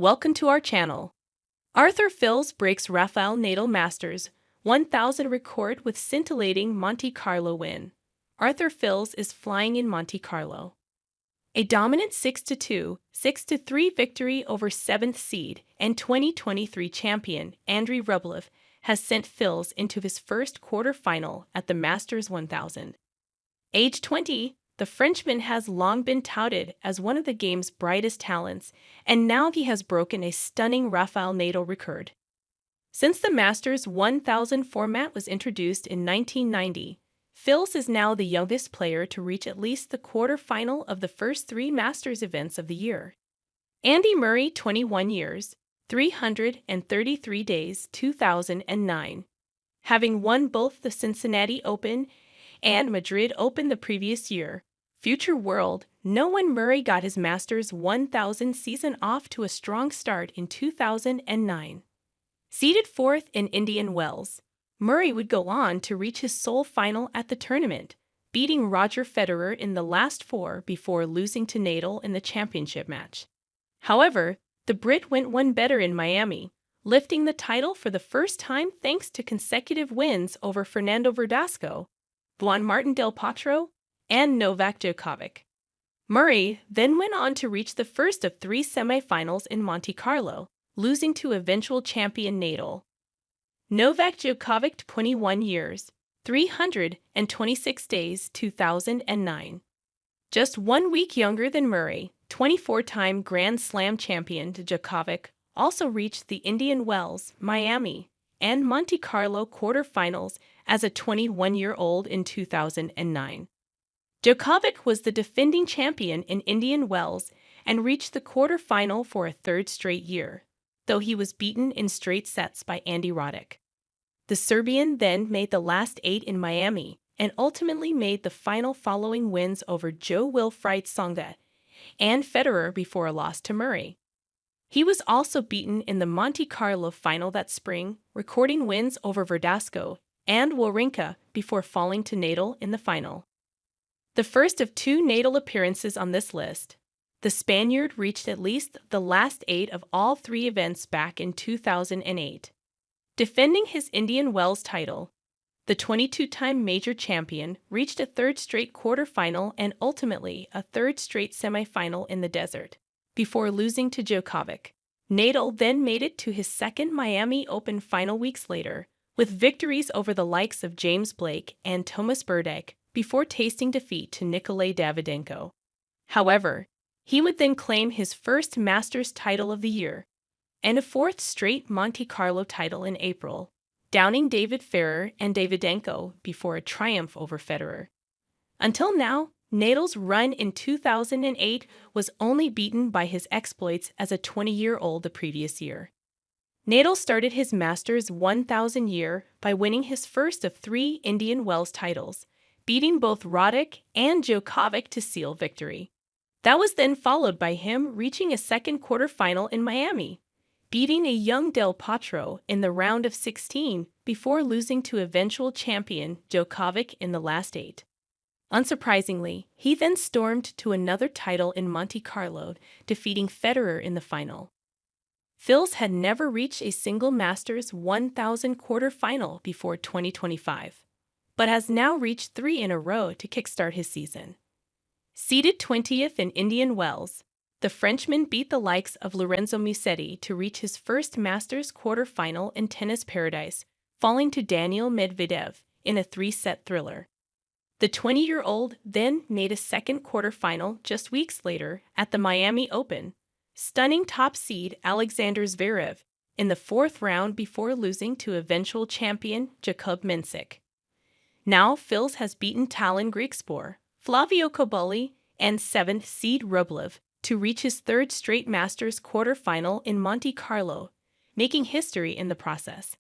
Welcome to our channel. Arthur Fils breaks Rafael Nadal Masters 1000 record with scintillating Monte Carlo win. Arthur Fils is flying in Monte Carlo. A dominant 6-2, 6-3 victory over 7th seed and 2023 champion Andrey Rublev has sent Fils into his first quarter-final at the Masters 1000. Age 20, the Frenchman has long been touted as one of the game's brightest talents, and now he has broken a stunning Rafael Nadal record. Since the Masters 1000 format was introduced in 1990, Fils is now the youngest player to reach at least the quarter-final of the first 3 Masters events of the year. Andy Murray, 21 years, 333 days, 2009. Having won both the Cincinnati Open and Madrid Open the previous year, future world known Murray got his Masters 1000 season off to a strong start in 2009. Seeded 4th in Indian Wells, Murray would go on to reach his sole final at the tournament, beating Roger Federer in the last 4 before losing to Nadal in the championship match. However, the Brit went one better in Miami, lifting the title for the first time thanks to consecutive wins over Fernando Verdasco, Juan Martín del Potro, and Novak Djokovic. Murray then went on to reach the first of 3 semifinals in Monte Carlo, losing to eventual champion Nadal. Novak Djokovic, 21 years, 326 days, 2009. Just 1 week younger than Murray, 24-time Grand Slam champion Djokovic also reached the Indian Wells, Miami, and Monte Carlo quarterfinals as a 21-year-old in 2009. Djokovic was the defending champion in Indian Wells and reached the quarterfinal for a 3rd straight year, though he was beaten in straight sets by Andy Roddick. The Serbian then made the last 8 in Miami and ultimately made the final following wins over Jo-Wilfried Tsonga and Federer before a loss to Murray. He was also beaten in the Monte Carlo final that spring, recording wins over Verdasco and Wawrinka before falling to Nadal in the final. The first of 2 Nadal appearances on this list, the Spaniard reached at least the last 8 of all 3 events back in 2008. Defending his Indian Wells title, the 22-time major champion reached a 3rd straight quarterfinal and ultimately a 3rd straight semifinal in the desert, before losing to Djokovic. Nadal then made it to his 2nd Miami Open final weeks later, with victories over the likes of James Blake and Thomas Berdych, before tasting defeat to Nikolay Davydenko. However, he would then claim his first Masters title of the year, and a 4th straight Monte Carlo title in April, downing David Ferrer and Davydenko before a triumph over Federer. Until now, Nadal's run in 2008 was only beaten by his exploits as a 20-year-old the previous year. Nadal started his Masters 1000 year by winning his first of 3 Indian Wells titles, beating both Roddick and Djokovic to seal victory. That was then followed by him reaching a 2nd quarterfinal in Miami, beating a young Del Potro in the round of 16 before losing to eventual champion Djokovic in the last 8. Unsurprisingly, he then stormed to another title in Monte Carlo, defeating Federer in the final. Fils had never reached a single Masters 1000 quarterfinal before 2025, but has now reached 3 in a row to kickstart his season. Seeded 20th in Indian Wells, the Frenchman beat the likes of Lorenzo Musetti to reach his first Masters quarterfinal in tennis paradise, falling to Daniil Medvedev in a 3-set thriller. The 20-year-old then made a 2nd quarterfinal just weeks later at the Miami Open, stunning top seed Alexander Zverev in the 4th round before losing to eventual champion Jakub Mensik. Now Fils has beaten Tallon Griekspoor, Flavio Cobolli, and 7th seed Rublev to reach his 3rd straight Masters quarterfinal in Monte Carlo, making history in the process.